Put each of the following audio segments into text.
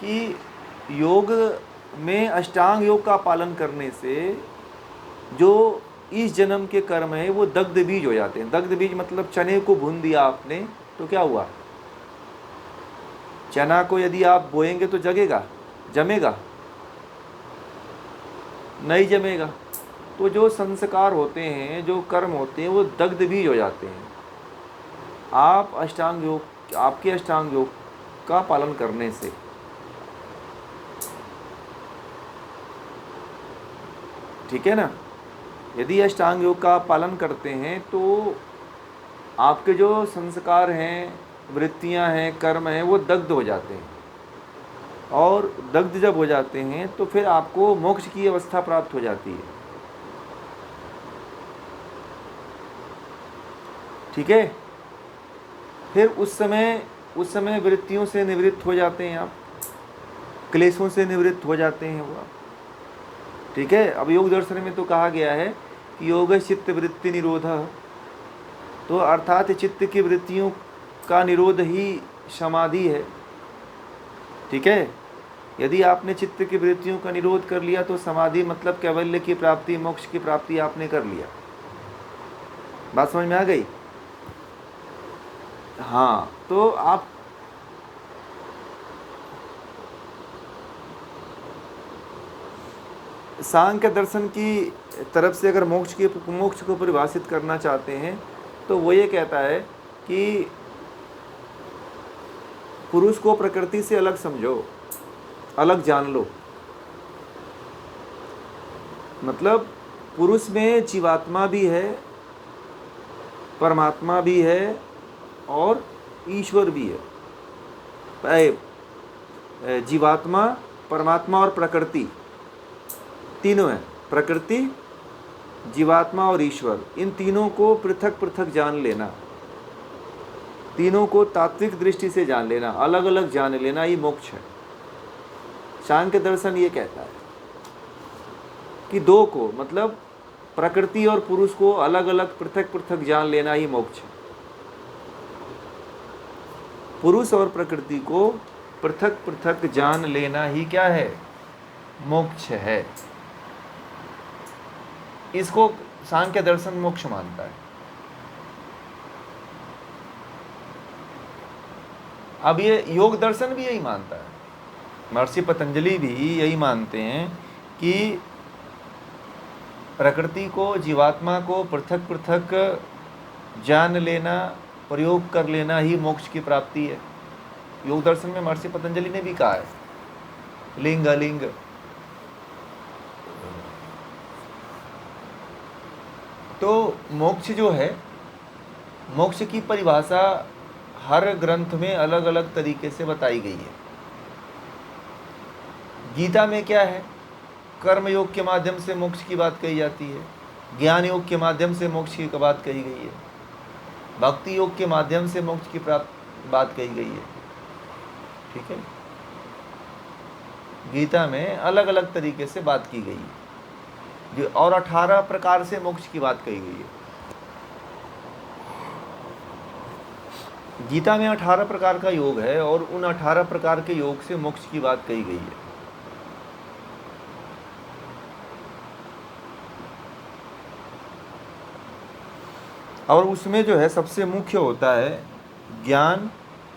कि योग में अष्टांग योग का पालन करने से जो इस जन्म के कर्म है वो दग्ध बीज हो जाते हैं। दग्ध बीज मतलब चने को भून दिया आपने तो क्या हुआ, चना को यदि आप बोएंगे तो जगेगा, जमेगा नहीं जमेगा। तो जो संस्कार होते हैं, जो कर्म होते हैं, वो दग्ध बीज हो जाते हैं। आप अष्टांग योग, आपके अष्टांग योग का पालन करने से, ठीक है ना, यदि अष्टांग योग का पालन करते हैं तो आपके जो संस्कार हैं, वृत्तियां हैं, कर्म हैं, वो दग्ध हो जाते हैं। और दग्ध जब हो जाते हैं तो फिर आपको मोक्ष की अवस्था प्राप्त हो जाती है। ठीक है, फिर उस समय वृत्तियों से निवृत्त हो जाते हैं आप, क्लेशों से निवृत्त हो जाते हैं वो। ठीक है, अब योग दर्शन में तो कहा गया है कि योग चित्त वृत्ति निरोध, तो अर्थात चित्त की वृत्तियों का निरोध ही समाधि है। ठीक है, यदि आपने चित्त की वृत्तियों का निरोध कर लिया तो समाधि मतलब कैवल्य की प्राप्ति, मोक्ष की प्राप्ति आपने कर लिया। बात समझ में आ गई? हाँ, तो आप सांख्य दर्शन की तरफ से अगर मोक्ष को परिभाषित करना चाहते हैं तो वो ये कहता है कि पुरुष को प्रकृति से अलग समझो, अलग जान लो। मतलब पुरुष में जीवात्मा भी है, परमात्मा भी है और ईश्वर भी है। जीवात्मा, परमात्मा और प्रकृति तीनों हैं। प्रकृति, जीवात्मा और ईश्वर, इन तीनों को पृथक पृथक जान लेना, तीनों को तात्विक दृष्टि से जान लेना, अलग अलग जान लेना, ये मोक्ष है। सांख्य दर्शन ये कहता है कि दो को, मतलब प्रकृति और पुरुष को अलग अलग पृथक पृथक जान लेना ही मोक्ष है। पुरुष और प्रकृति को पृथक पृथक जान लेना ही क्या है? मोक्ष है। इसको सांख्य दर्शन मोक्ष मानता है। अब ये योग दर्शन भी यही मानता है, महर्षि पतंजलि भी यही मानते हैं कि प्रकृति को, जीवात्मा को पृथक पृथक जान लेना, प्रयोग कर लेना ही मोक्ष की प्राप्ति है। योग दर्शन में महर्षि पतंजलि ने भी कहा है, लिंग अलिंग। तो मोक्ष जो है, मोक्ष की परिभाषा हर ग्रंथ में अलग अलग तरीके से बताई गई है। गीता में क्या है? कर्म योग के माध्यम से मोक्ष की बात कही जाती है, ज्ञान योग के माध्यम से मोक्ष की बात कही गई है, भक्ति योग के माध्यम से मोक्ष की बात कही गई है। ठीक है, गीता में अलग अलग तरीके से बात की गई है जो, और 18 प्रकार से मोक्ष की बात कही गई है। गीता में 18 प्रकार का योग है और उन 18 प्रकार के योग से मोक्ष की बात कही गई है। और उसमें जो है सबसे मुख्य होता है ज्ञान,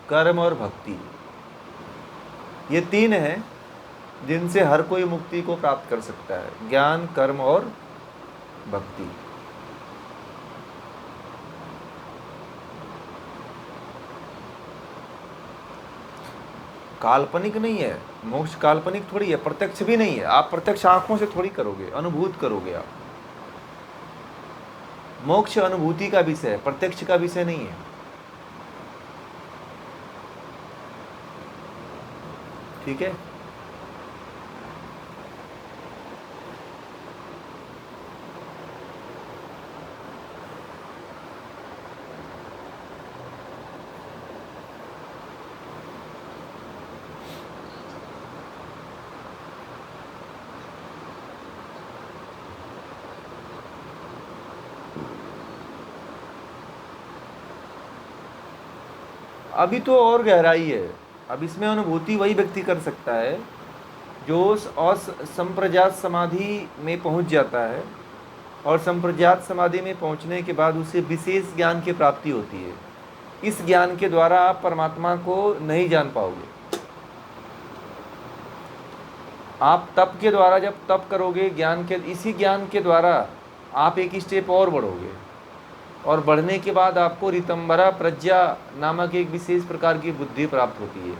कर्म और भक्ति। ये तीन हैं जिनसे हर कोई मुक्ति को प्राप्त कर सकता है, ज्ञान, कर्म और भक्ति। काल्पनिक नहीं है मोक्ष, काल्पनिक थोड़ी है, प्रत्यक्ष भी नहीं है। आप प्रत्यक्ष आंखों से थोड़ी करोगे, अनुभूत करोगे आप। मोक्ष अनुभूति का विषय है, प्रत्यक्ष का विषय नहीं है। ठीक है, अभी तो और गहराई है। अब इसमें अनुभूति वही व्यक्ति कर सकता है जो संप्रजात समाधि में पहुंच जाता है, और संप्रजात समाधि में पहुंचने के बाद उसे विशेष ज्ञान की प्राप्ति होती है। इस ज्ञान के द्वारा आप परमात्मा को नहीं जान पाओगे। आप तप के द्वारा जब तप करोगे, इसी ज्ञान के द्वारा आप एक स्टेप और बढ़ोगे, और बढ़ने के बाद आपको ऋतंबरा प्रज्ञा नामक एक विशेष प्रकार की बुद्धि प्राप्त होती है।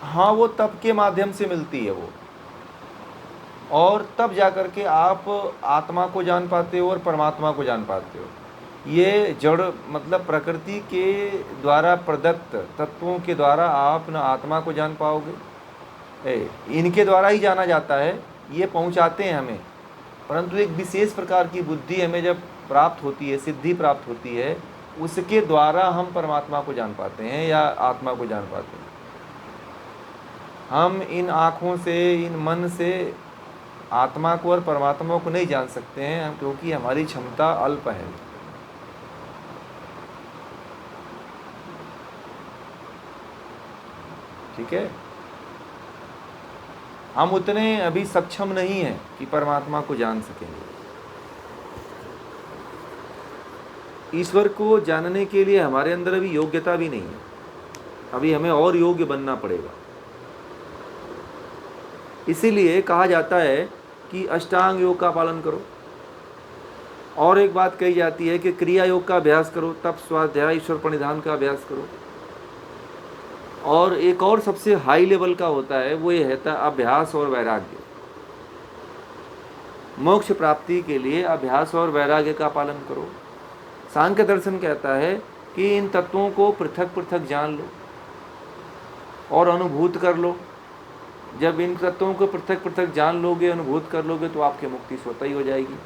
हाँ, वो तप के माध्यम से मिलती है वो, और तब जाकर के आप आत्मा को जान पाते हो और परमात्मा को जान पाते हो। ये जड़ मतलब प्रकृति के द्वारा प्रदत्त तत्वों के द्वारा आप न आत्मा को जान पाओगे, इनके द्वारा ही जाना जाता है, ये पहुंचाते हैं हमें, परंतु एक विशेष प्रकार की बुद्धि हमें जब प्राप्त होती है, सिद्धि प्राप्त होती है, उसके द्वारा हम परमात्मा को जान पाते हैं या आत्मा को जान पाते हैं। हम इन आँखों से, इन मन से आत्मा को और परमात्मा को नहीं जान सकते हैं, हम क्योंकि हमारी क्षमता अल्प है। ठीक है, हम उतने अभी सक्षम नहीं हैं कि परमात्मा को जान सकेंगे। ईश्वर को जानने के लिए हमारे अंदर अभी योग्यता भी नहीं है, अभी हमें और योग्य बनना पड़ेगा। इसीलिए कहा जाता है कि अष्टांग योग का पालन करो, और एक बात कही जाती है कि क्रिया योग का अभ्यास करो, तप, स्वाध्याय, ईश्वर प्रणिधान का अभ्यास करो, और एक और सबसे हाई लेवल का होता है, वो ये है अभ्यास और वैराग्य। मोक्ष प्राप्ति के लिए अभ्यास और वैराग्य का पालन करो। सांख्य दर्शन कहता है कि इन तत्वों को पृथक पृथक जान लो और अनुभूत कर लो। जब इन तत्वों को पृथक पृथक जान लोगे, अनुभूत कर लोगे, तो आपकी मुक्ति स्वतः ही हो जाएगी।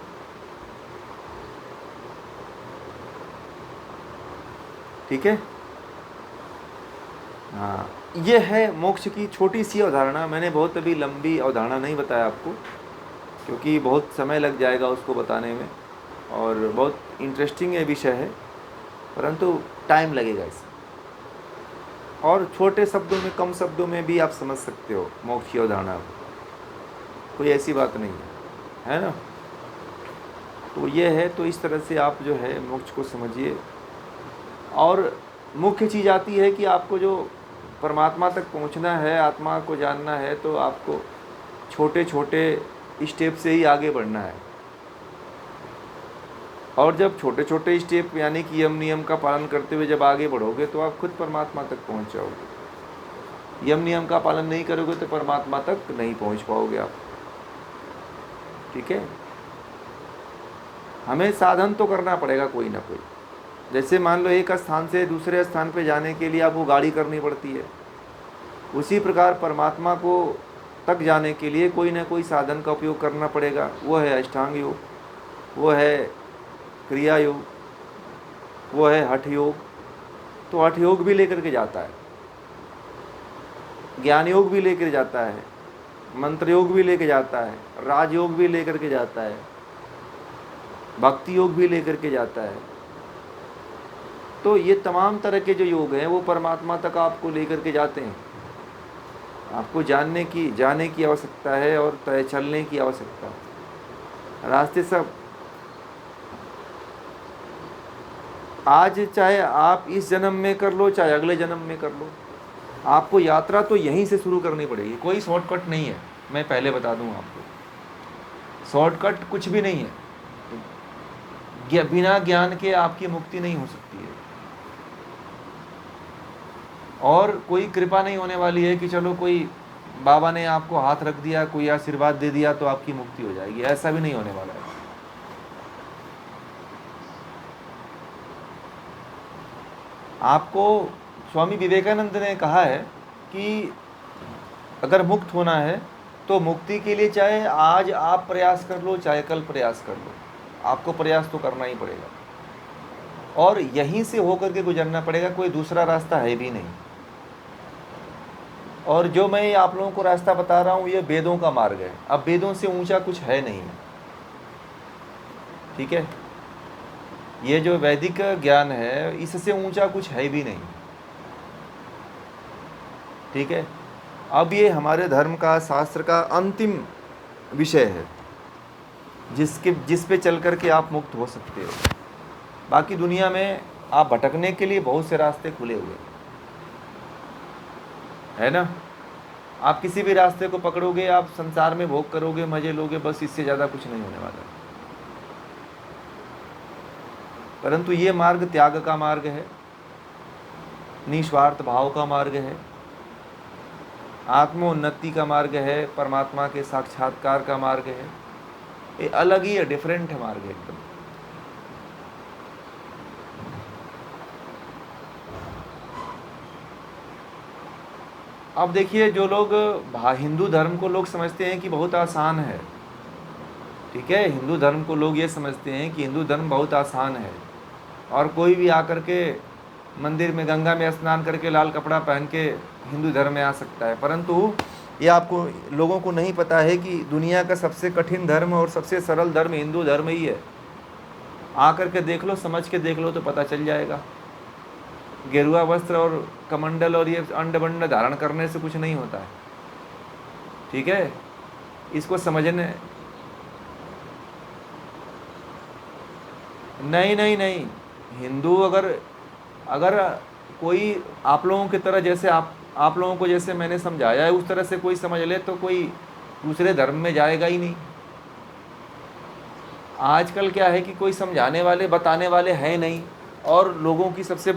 ठीक है, हाँ, ये है मोक्ष की छोटी सी अवधारणा। मैंने बहुत अभी लंबी अवधारणा नहीं बताया आपको, क्योंकि बहुत समय लग जाएगा उसको बताने में, और बहुत इंटरेस्टिंग ये विषय है, परंतु टाइम लगेगा इसमें, और छोटे शब्दों में, कम शब्दों में भी आप समझ सकते हो मोक्ष की अवधारणा को, कोई ऐसी बात नहीं है ना। तो ये है, तो इस तरह से आप जो है मोक्ष को समझिए। और मुख्य चीज़ आती है कि आपको जो परमात्मा तक पहुंचना है, आत्मा को जानना है, तो आपको छोटे छोटे स्टेप से ही आगे बढ़ना है। और जब छोटे छोटे स्टेप यानी कि यम नियम का पालन करते हुए जब आगे बढ़ोगे, तो आप खुद परमात्मा तक पहुंच जाओगे। यम नियम का पालन नहीं करोगे तो परमात्मा तक नहीं पहुंच पाओगे आप। ठीक है, हमें साधन तो करना पड़ेगा कोई ना कोई। जैसे मान लो एक स्थान से दूसरे स्थान पे जाने के लिए आपको गाड़ी करनी पड़ती है, उसी प्रकार परमात्मा को तक जाने के लिए कोई ना कोई साधन का उपयोग करना पड़ेगा। वो है अष्टांग योग, वो है क्रिया योग, वो है हठ योग। तो हठ योग भी लेकर के जाता है, ज्ञान योग भी लेकर जाता है, मंत्र योग भी लेकर जाता है, राज योग भी लेकर के जाता है, भक्ति योग भी लेकर के जाता है। तो ये तमाम तरह के जो योग हैं वो परमात्मा तक आपको लेकर के जाते हैं। आपको जाने की आवश्यकता है और तय चलने की आवश्यकता है। रास्ते सब आज चाहे आप इस जन्म में कर लो, चाहे अगले जन्म में कर लो, आपको यात्रा तो यहीं से शुरू करनी पड़ेगी। कोई शॉर्टकट नहीं है, मैं पहले बता दूं आपको, शॉर्टकट कुछ भी नहीं है। बिना ज्ञान के आपकी मुक्ति नहीं हो सकती है, और कोई कृपा नहीं होने वाली है कि चलो कोई बाबा ने आपको हाथ रख दिया, कोई आशीर्वाद दे दिया तो आपकी मुक्ति हो जाएगी। ऐसा भी नहीं होने वाला है। आपको स्वामी विवेकानंद ने कहा है कि अगर मुक्त होना है तो मुक्ति के लिए चाहे आज आप प्रयास कर लो, चाहे कल प्रयास कर लो, आपको प्रयास तो करना ही पड़ेगा, और यहीं से होकर के गुजरना पड़ेगा। कोई दूसरा रास्ता है भी नहीं। और जो मैं आप लोगों को रास्ता बता रहा हूँ, ये वेदों का मार्ग है। अब वेदों से ऊंचा कुछ है नहीं। ठीक है, ये जो वैदिक ज्ञान है इससे ऊंचा कुछ है भी नहीं। ठीक है, अब ये हमारे धर्म का, शास्त्र का अंतिम विषय है जिस पे चल कर के आप मुक्त हो सकते हो। बाकी दुनिया में आप भटकने के लिए बहुत से रास्ते खुले हुए है ना। आप किसी भी रास्ते को पकड़ोगे, आप संसार में भोग करोगे, मजे लोगे, बस इससे ज़्यादा कुछ नहीं होने वाला। परंतु ये मार्ग त्याग का मार्ग है, निस्वार्थ भाव का मार्ग है, आत्मोन्नति का मार्ग है, परमात्मा के साक्षात्कार का मार्ग है। ये अलग ही है, डिफरेंट है मार्ग एकदम। अब देखिए, जो लोग हिंदू धर्म को लोग समझते हैं कि बहुत आसान है, ठीक है, हिंदू धर्म को लोग ये समझते हैं कि हिंदू धर्म बहुत आसान है और कोई भी आकर के मंदिर में गंगा में स्नान करके लाल कपड़ा पहन के हिंदू धर्म में आ सकता है। परंतु ये आपको लोगों को नहीं पता है कि दुनिया का सबसे कठिन धर्म और सबसे सरल धर्म हिंदू धर्म ही है। आकर के देख लो, समझ के देख लो तो पता चल जाएगा। गेरुआ वस्त्र और कमंडल और ये अंड बंड धारण करने से कुछ नहीं होता है, ठीक है, इसको समझने। नहीं नहीं नहीं, हिंदू अगर कोई आप लोगों की तरह, जैसे आप लोगों को जैसे मैंने समझाया है उस तरह से कोई समझ ले तो कोई दूसरे धर्म में जाएगा ही नहीं। आजकल क्या है कि कोई समझाने वाले, बताने वाले हैं नहीं, और लोगों की सबसे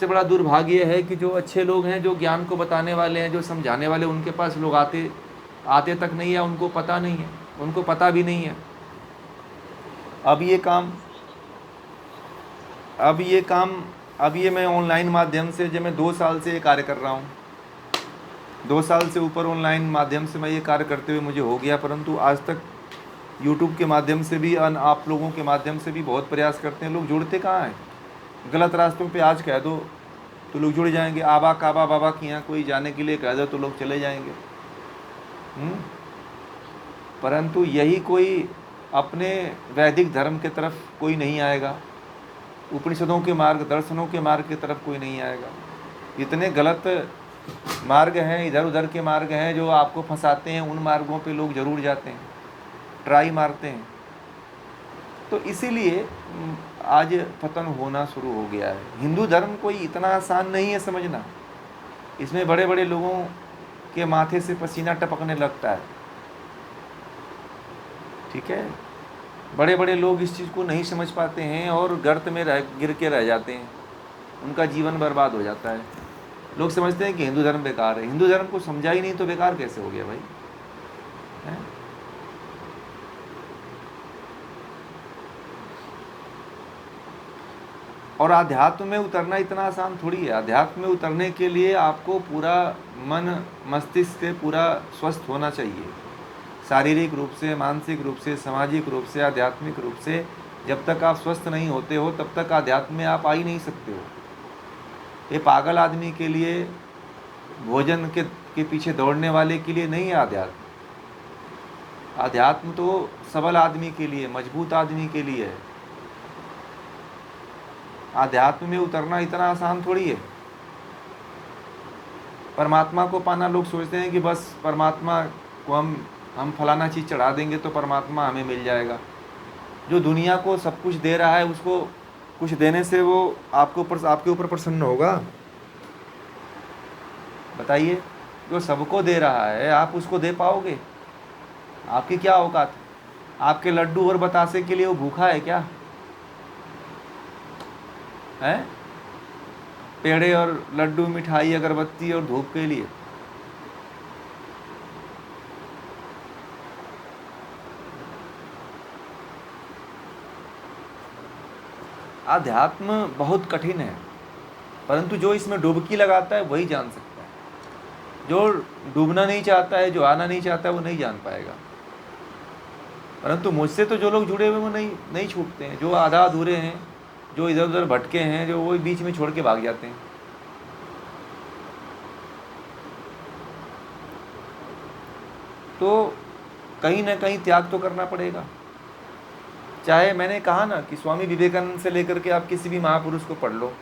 बड़ा दुर्भाग्य है कि जो अच्छे लोग हैं, जो ज्ञान को बताने वाले हैं, जो समझाने वाले, उनके पास लोग आते तक नहीं है, उनको पता नहीं है, उनको पता भी नहीं है। अब ये मैं ऑनलाइन माध्यम से, जब मैं 2 साल से ये कार्य कर रहा हूँ, 2 साल से ऊपर ऑनलाइन माध्यम से मैं ये कार्य करते हुए मुझे हो गया। परंतु आज तक यूट्यूब के माध्यम से भी, आप लोगों के माध्यम से भी बहुत प्रयास करते हैं। लोग जुड़ते कहाँ हैं? गलत रास्तों पे आज कह दो तो लोग जुड़ जाएंगे। आबा काबा बाबा के यहाँ कोई जाने के लिए कह दो तो लोग चले जाएंगे। परंतु यही कोई अपने वैदिक धर्म के तरफ कोई नहीं आएगा, उपनिषदों के मार्ग, दर्शनों के मार्ग की तरफ कोई नहीं आएगा। इतने गलत मार्ग हैं, इधर उधर के मार्ग हैं जो आपको फंसाते हैं, उन मार्गों पे लोग जरूर जाते हैं, ट्राई मारते हैं। तो इसीलिए आज पतन होना शुरू हो गया है। हिंदू धर्म कोई इतना आसान नहीं है समझना। इसमें बड़े बड़े लोगों के माथे से पसीना टपकने लगता है, ठीक है। बड़े बड़े लोग इस चीज़ को नहीं समझ पाते हैं और गर्त में गिर के रह जाते हैं, उनका जीवन बर्बाद हो जाता है। लोग समझते हैं कि हिंदू धर्म बेकार है। हिंदू धर्म को समझा ही नहीं तो बेकार कैसे हो गया भाई, है? और आध्यात्म में उतरना इतना आसान थोड़ी है। अध्यात्म में उतरने के लिए आपको पूरा मन मस्तिष्क से पूरा स्वस्थ होना चाहिए, शारीरिक रूप से, मानसिक रूप से, सामाजिक रूप से, आध्यात्मिक रूप से। जब तक आप स्वस्थ नहीं होते हो तब तक आध्यात्म में आप आ ही नहीं सकते हो। ये पागल आदमी के लिए, भोजन के पीछे दौड़ने वाले के लिए नहीं है आध्यात्म। आध्यात्म तो सबल आदमी के लिए, मजबूत आदमी के लिए है। आध्यात्म में उतरना इतना आसान थोड़ी है। परमात्मा को पाना, लोग सोचते हैं कि बस परमात्मा को हम फलाना चीज़ चढ़ा देंगे तो परमात्मा हमें मिल जाएगा। जो दुनिया को सब कुछ दे रहा है, उसको कुछ देने से वो आपके ऊपर प्रसन्न होगा? बताइए, जो सबको दे रहा है आप उसको दे पाओगे? आपकी क्या औकात? आपके लड्डू और बतासे के लिए वो भूखा है क्या? है? पेड़े और लड्डू, मिठाई, अगरबत्ती और धूप के लिए। आध्यात्म बहुत कठिन है, परंतु जो इसमें डुबकी लगाता है वही जान सकता है। जो डूबना नहीं चाहता है, जो आना नहीं चाहता है, वो नहीं जान पाएगा। परंतु मुझसे तो जो लोग जुड़े हुए वो नहीं छूटते हैं। जो आधा अधूरे हैं, जो इधर उधर भटके हैं, जो वो बीच में छोड़ के भाग जाते हैं। तो कहीं ना कहीं त्याग तो करना पड़ेगा। चाहे मैंने कहा ना कि स्वामी विवेकानंद से लेकर के आप किसी भी महापुरुष को पढ़ लो,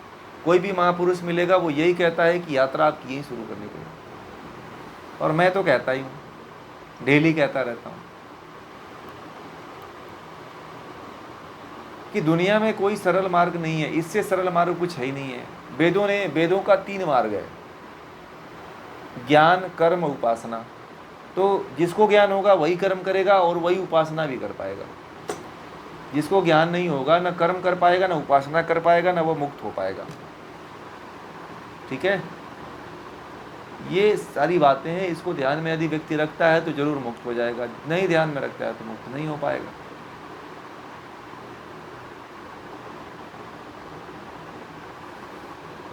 कोई भी महापुरुष मिलेगा वो यही कहता है कि यात्रा आपकी यहीं शुरू करनी पड़ेगी। और मैं तो कहता ही हूँ, डेली कहता रहता हूँ कि दुनिया में कोई सरल मार्ग नहीं है, इससे सरल मार्ग कुछ है ही नहीं है। वेदों का 3 मार्ग है, ज्ञान, कर्म, उपासना। तो जिसको ज्ञान होगा वही कर्म करेगा और वही उपासना भी कर पाएगा। जिसको ज्ञान नहीं होगा, ना कर्म कर पाएगा, ना उपासना कर पाएगा, ना वो मुक्त हो पाएगा। ठीक है, ये सारी बातें हैं, इसको ध्यान में यदि व्यक्ति रखता है तो जरूर मुक्त हो जाएगा, नहीं ध्यान में रखता है तो मुक्त नहीं हो पाएगा।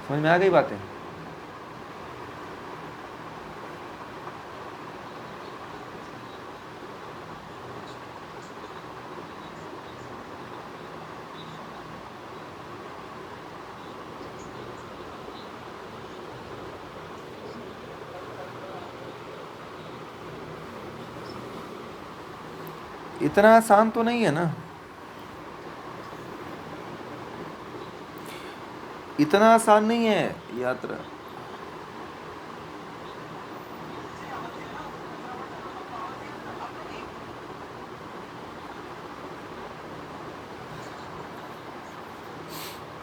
समझ में आ गई बातें? इतना आसान तो नहीं है ना, इतना आसान नहीं है यात्रा।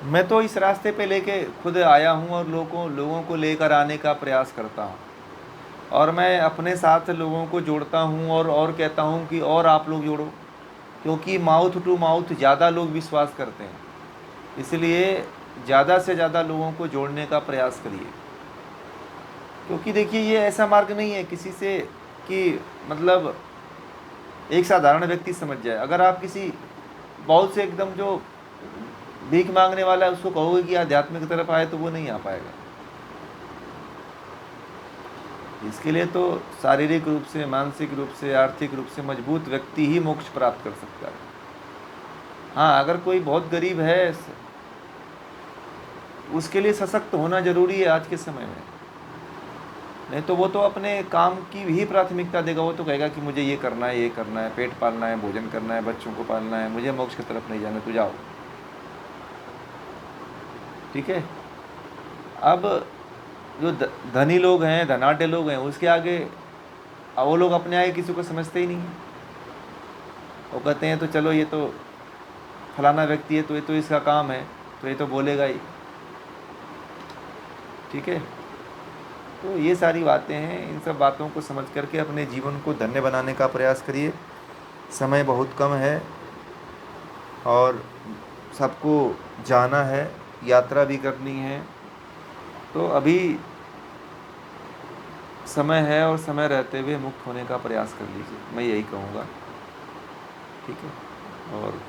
मैं तो इस रास्ते पे लेके खुद आया हूँ और लोगों को लेकर आने का प्रयास करता हूँ, और मैं अपने साथ लोगों को जोड़ता हूँ और कहता हूँ कि और आप लोग जोड़ो, क्योंकि माउथ टू माउथ ज़्यादा लोग विश्वास करते हैं। इसलिए ज़्यादा से ज़्यादा लोगों को जोड़ने का प्रयास करिए, क्योंकि देखिए ये ऐसा मार्ग नहीं है किसी से कि मतलब एक साधारण व्यक्ति समझ जाए। अगर आप किसी बहुत से एकदम जो भीख मांगने वाला है उसको कहोगे कि आध्यात्म की तरफ आए तो वो नहीं आ पाएगा। इसके लिए तो शारीरिक रूप से, मानसिक रूप से, आर्थिक रूप से मजबूत व्यक्ति ही मोक्ष प्राप्त कर सकता है। हाँ, अगर कोई बहुत गरीब है उसके लिए सशक्त होना जरूरी है आज के समय में, नहीं तो वो तो अपने काम की ही प्राथमिकता देगा। वो तो कहेगा कि मुझे ये करना है, ये करना है, पेट पालना है, भोजन करना है, बच्चों को पालना है, मुझे मोक्ष की तरफ नहीं जाना, तो जाओ। ठीक है, अब जो धनी लोग हैं, धनाढ्य लोग हैं, उसके आगे वो लोग अपने आगे किसी को समझते ही नहीं है। वो कहते हैं तो चलो ये तो फलाना व्यक्ति है तो ये तो इसका काम है, तो ये तो बोलेगा ही। ठीक है, तो ये सारी बातें हैं, इन सब बातों को समझ करके अपने जीवन को धन्य बनाने का प्रयास करिए। समय बहुत कम है और सबको जाना है, यात्रा भी करनी है, तो अभी समय है और समय रहते हुए मुक्त होने का प्रयास कर लीजिए, मैं यही कहूँगा। ठीक है, और